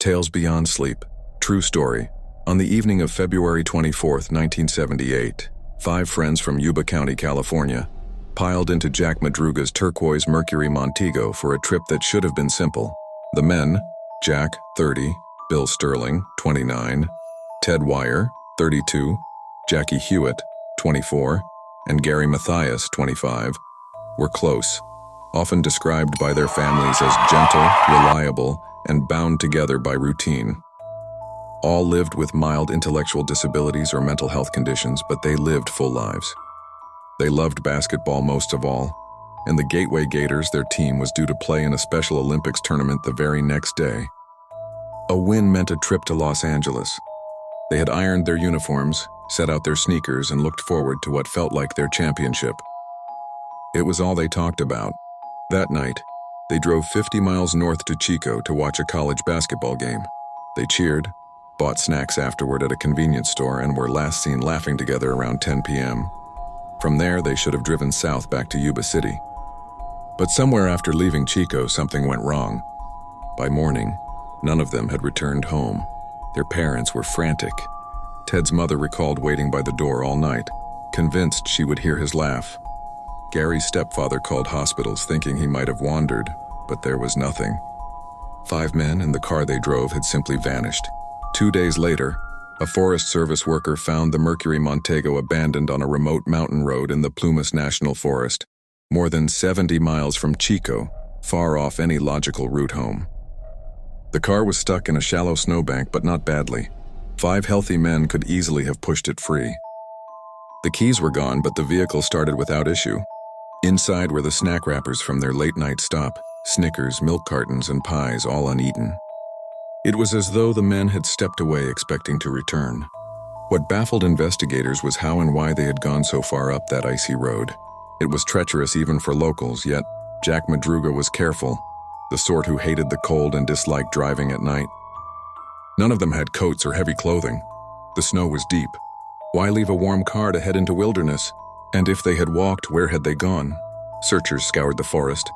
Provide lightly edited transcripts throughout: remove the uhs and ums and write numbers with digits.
Tales Beyond Sleep. True story. On the evening of February 24, 1978, 5 friends from Yuba County, California, piled into Jack Madruga's turquoise Mercury Montego for a trip that should have been simple. The men, Jack, 30, Bill Sterling, 29, Ted Wire, 32, Jackie Hewitt, 24, and Gary Mathias, 25, were close, often described by their families as gentle, reliable, and bound together by routine. All lived with mild intellectual disabilities or mental health conditions, but they lived full lives. They loved basketball most of all, and the Gateway Gators, their team, was due to play in a Special Olympics tournament the very next day. A win meant a trip to Los Angeles. They had ironed their uniforms, set out their sneakers, and looked forward to what felt like their championship. It was all they talked about. That night, they drove 50 miles north to Chico to watch a college basketball game. They cheered, bought snacks afterward at a convenience store, and were last seen laughing together around 10 p.m. From there, they should have driven south back to Yuba City. But somewhere after leaving Chico, something went wrong. By morning, none of them had returned home. Their parents were frantic. Ted's mother recalled waiting by the door all night, convinced she would hear his laugh. Gary's stepfather called hospitals thinking he might have wandered, but there was nothing. 5 men in the car they drove had simply vanished. 2 days later, a Forest Service worker found the Mercury Montego abandoned on a remote mountain road in the Plumas National Forest, more than 70 miles from Chico, far off any logical route home. The car was stuck in a shallow snowbank, but not badly. 5 healthy men could easily have pushed it free. The keys were gone, but the vehicle started without issue. Inside were the snack wrappers from their late-night stop, Snickers, milk cartons, and pies, all uneaten. It was as though the men had stepped away expecting to return. What baffled investigators was how and why they had gone so far up that icy road. It was treacherous even for locals, yet Jack Madruga was careful, the sort who hated the cold and disliked driving at night. None of them had coats or heavy clothing. The snow was deep. Why leave a warm car to head into wilderness? And if they had walked, where had they gone? Searchers scoured the forest.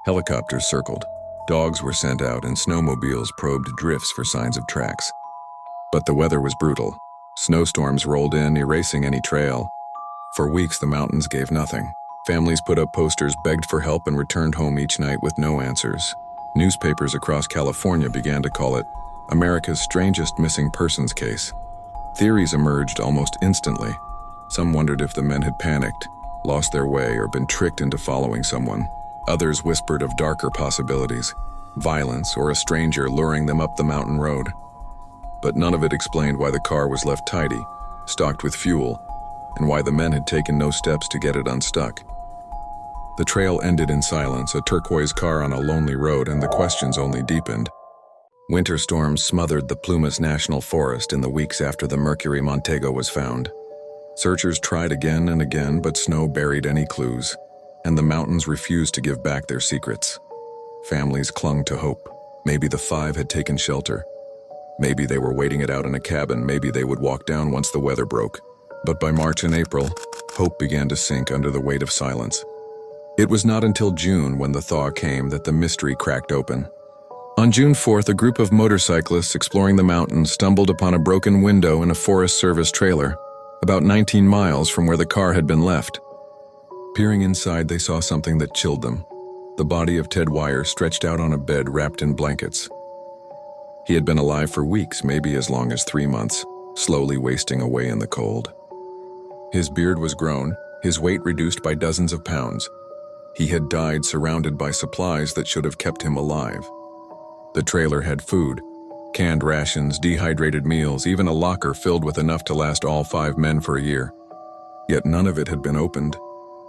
Helicopters circled. Dogs were sent out, and snowmobiles probed drifts for signs of tracks. But the weather was brutal. Snowstorms rolled in, erasing any trail. For weeks, the mountains gave nothing. Families put up posters, begged for help, and returned home each night with no answers. Newspapers across California began to call it America's strangest missing persons case. Theories emerged almost instantly. Some wondered if the men had panicked, lost their way, or been tricked into following someone. Others whispered of darker possibilities, violence, or a stranger luring them up the mountain road. But none of it explained why the car was left tidy, stocked with fuel, and why the men had taken no steps to get it unstuck. The trail ended in silence, a turquoise car on a lonely road, and the questions only deepened. Winter storms smothered the Plumas National Forest in the weeks after the Mercury Montego was found. Searchers tried again and again, but snow buried any clues, and the mountains refused to give back their secrets. Families clung to hope. Maybe the 5 had taken shelter. Maybe they were waiting it out in a cabin. Maybe they would walk down once the weather broke. But by March and April, hope began to sink under the weight of silence. It was not until June, when the thaw came, that the mystery cracked open. On June 4th, a group of motorcyclists exploring the mountains stumbled upon a broken window in a Forest Service trailer, about 19 miles from where the car had been left. Peering inside, they saw something that chilled them. The body of Ted Wire stretched out on a bed wrapped in blankets. He had been alive for weeks, maybe as long as 3 months, slowly wasting away in the cold. His beard was grown, his weight reduced by dozens of pounds. He had died surrounded by supplies that should have kept him alive. The trailer had food, canned rations, dehydrated meals, even a locker filled with enough to last all 5 men for a year. Yet none of it had been opened.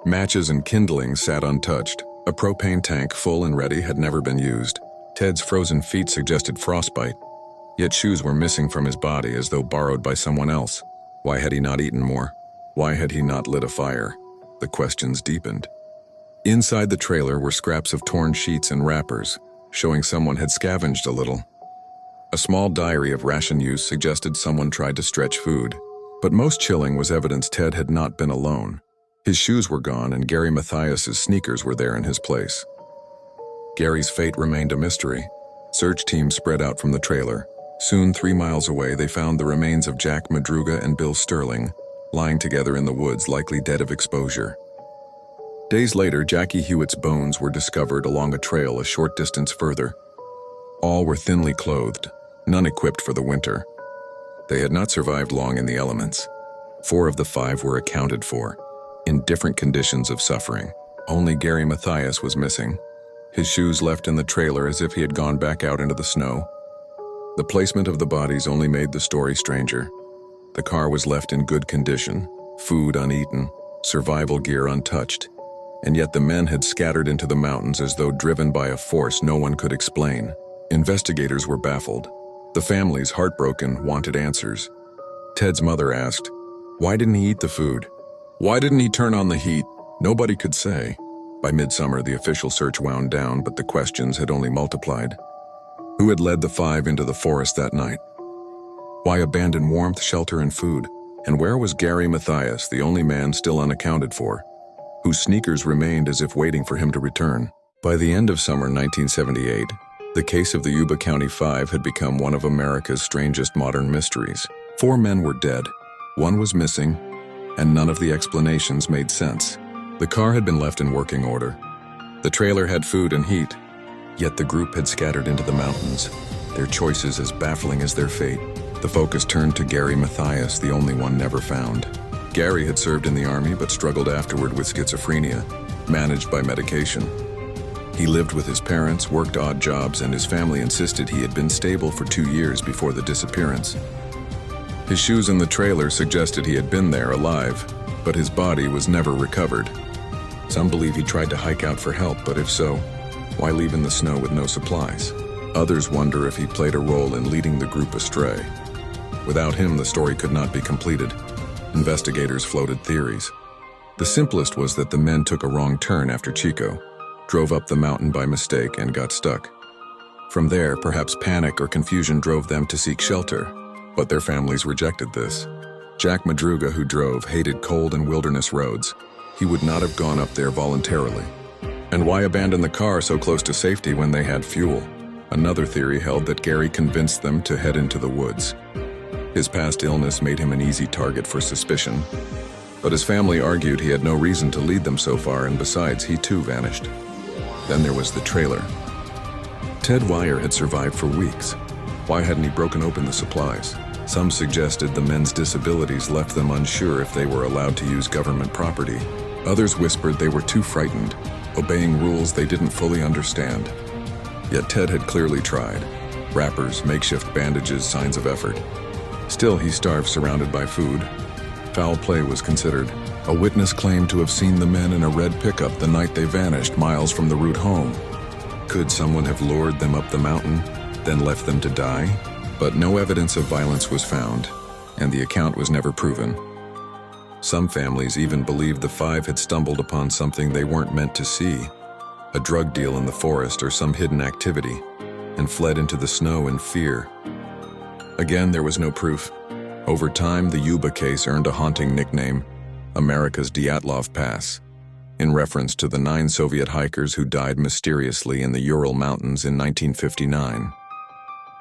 Matches and kindling sat untouched. A propane tank full and ready had never been used. Ted's frozen feet suggested frostbite. Yet shoes were missing from his body as though borrowed by someone else. Why had he not eaten more? Why had he not lit a fire? The questions deepened. Inside the trailer were scraps of torn sheets and wrappers, showing someone had scavenged a little. A small diary of ration use suggested someone tried to stretch food. But most chilling was evidence Ted had not been alone. His shoes were gone, and Gary Mathias's sneakers were there in his place. Gary's fate remained a mystery. Search teams spread out from the trailer. Soon, 3 miles away, they found the remains of Jack Madruga and Bill Sterling, lying together in the woods, likely dead of exposure. Days later, Jackie Hewitt's bones were discovered along a trail a short distance further. All were thinly clothed, none equipped for the winter. They had not survived long in the elements. 4 of the 5 were accounted for, in different conditions of suffering. Only Gary Mathias was missing, his shoes left in the trailer as if he had gone back out into the snow. The placement of the bodies only made the story stranger. The car was left in good condition, food uneaten, survival gear untouched, and yet the men had scattered into the mountains as though driven by a force no one could explain. Investigators were baffled. The families, heartbroken, wanted answers. Ted's mother asked, "Why didn't he eat the food? Why didn't he turn on the heat?" Nobody could say. By midsummer, the official search wound down, but the questions had only multiplied. Who had led the 5 into the forest that night? Why abandon warmth, shelter, and food? And where was Gary Mathias, the only man still unaccounted for, whose sneakers remained as if waiting for him to return? By the end of summer 1978, the case of the Yuba County 5 had become one of America's strangest modern mysteries. 4 men were dead, 1 was missing, and none of the explanations made sense. The car had been left in working order. The trailer had food and heat, yet the group had scattered into the mountains, their choices as baffling as their fate. The focus turned to Gary Mathias, the only one never found. Gary had served in the army but struggled afterward with schizophrenia, managed by medication. He lived with his parents, worked odd jobs, and his family insisted he had been stable for 2 years before the disappearance. His shoes in the trailer suggested he had been there alive, but his body was never recovered. Some believe he tried to hike out for help, but if so, why leave in the snow with no supplies? Others wonder if he played a role in leading the group astray. Without him, the story could not be completed. Investigators floated theories. The simplest was that the men took a wrong turn after Chico, drove up the mountain by mistake, and got stuck. From there, perhaps panic or confusion drove them to seek shelter, but their families rejected this. Jack Madruga, who drove, hated cold and wilderness roads. He would not have gone up there voluntarily. And why abandon the car so close to safety when they had fuel? Another theory held that Gary convinced them to head into the woods. His past illness made him an easy target for suspicion, but his family argued he had no reason to lead them so far, and besides, he too vanished. Then there was the trailer. Ted Wire had survived for weeks. Why hadn't he broken open the supplies? Some suggested the men's disabilities left them unsure if they were allowed to use government property. Others whispered they were too frightened, obeying rules they didn't fully understand. Yet Ted had clearly tried. Wrappers, makeshift bandages, signs of effort. Still, he starved surrounded by food. Foul play was considered. A witness claimed to have seen the men in a red pickup the night they vanished, miles from the route home. Could someone have lured them up the mountain, then left them to die? But no evidence of violence was found, and the account was never proven. Some families even believed the 5 had stumbled upon something they weren't meant to see, a drug deal in the forest or some hidden activity, and fled into the snow in fear. Again, there was no proof. Over time, the Yuba case earned a haunting nickname, America's Dyatlov Pass, in reference to the 9 Soviet hikers who died mysteriously in the Ural Mountains in 1959.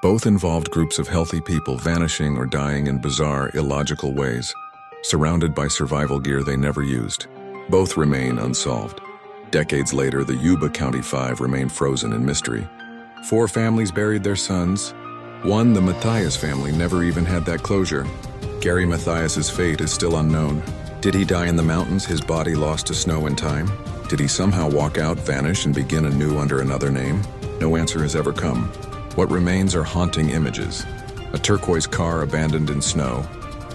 Both involved groups of healthy people vanishing or dying in bizarre, illogical ways, surrounded by survival gear they never used. Both remain unsolved. Decades later, the Yuba County 5 remain frozen in mystery. 4 families buried their sons. One, the Mathias family, never even had that closure. Gary Mathias's fate is still unknown. Did he die in the mountains, his body lost to snow and time? Did he somehow walk out, vanish, and begin anew under another name? No answer has ever come. What remains are haunting images. A turquoise car abandoned in snow,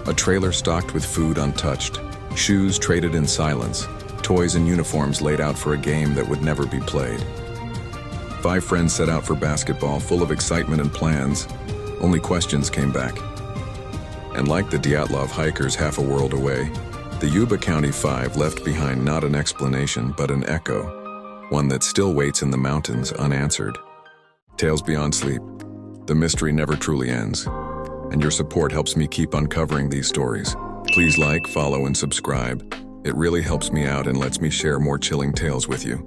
a trailer stocked with food untouched, shoes traded in silence, toys and uniforms laid out for a game that would never be played. 5 friends set out for basketball, full of excitement and plans. Only questions came back. And like the Dyatlov hikers half a world away, the Yuba County 5 left behind not an explanation, but an echo, one that still waits in the mountains unanswered. Tales Beyond Sleep. The mystery never truly ends, and your support helps me keep uncovering these stories. Please like, follow, and subscribe. It really helps me out and lets me share more chilling tales with you.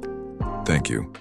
Thank you.